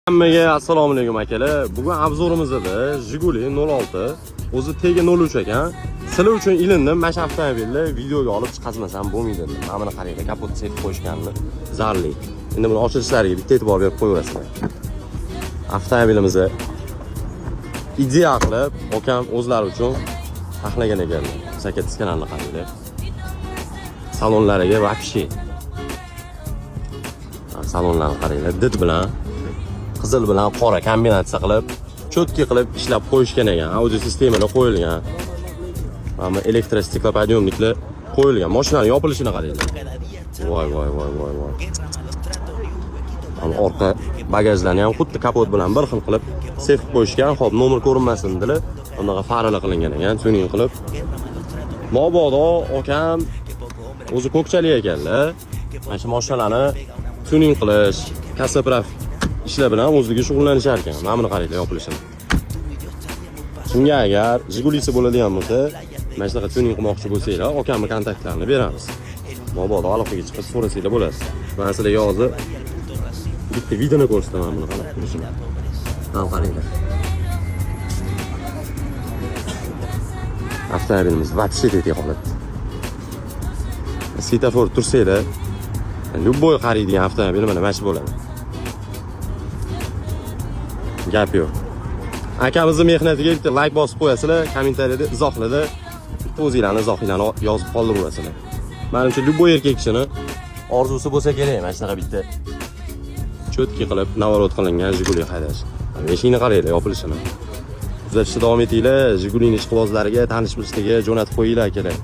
Hammaga assalomu alaykum akalar. Bugun obzorimizda Jiguli 06 o'zi tegi 03 ekan. Sizlar uchun ilindim. Mana shu avtomobilni videoga olib chiqazmasam bo'lmaydi. Mana buni qaranglar, kapot sepib qo'yishganini zarli. Endi buni ochilishlariga bitta e'tibor berib qo'yaverasizlar. Avtomobilimizni idea qilib, okam o'zlari uchun taxlagan ekanlar. Saka tiskanlarni qaranglar. Salonlariga вообще. Salonlarni qaranglar, did bilan qizil bilan qora kombinatsiya qilib, cho'tki qilib ishlab qo'yishgan ekan. Audio sistemalar qo'yilgan. Mana elektrostikopodiyomniklar qo'yilgan. Mashinaning yopilishini qaranglar. Voy. Mana orqa bagajlarni ham xuddi kapot bilan bir xil qilib sepib qo'yishgan. Xo'p, nomer ko'rinmasin deb bunaqa farali qilingan ekan, tuning qilib. Mabodo okam o'zi ko'kchalik ekanlar. Mana shu mashinalarni tuning qilish, kasapraf ishlar bilan o'zligi shug'ullanishar ekan. Mana buni qaranglar yopilishini. Kimga agar Jigulisi bo'ladigan bo'lsa, mana shunaqa tuning qilmoqchi bo'lsanglar, okamning kontaktlarini beramiz. Mabodo aloqaga chiqib so'rasanglar bo'ladi. Men sizlarga hozir bitta videoni ko'rsataman buni qanday qilishini. Mana qaranglar. Avtomobilimiz вообще tetiq holatda. Svetofor tursanglar, любой qaraydigan avtomobil mana shu bo'ladi. Gap yo'q. Akamizni mehnatiga bitta like bosib qo'yasizlar, kommentariyada izohlarda bitta o'zingizlarning izohingizni yozib qoldiraverasizlar. Menimcha любой erkak kishini orzusi bo'lsa kerak mana shunaqa bitta cho'tki qilib navorot qilingan Jiguli haydash. Eshikni qaranglar, yopilishini. Kuzatishda davom etinglar. Jigulining ishqibozlariga tanish-bilishlarga jo'natib qo'yinglar akalar.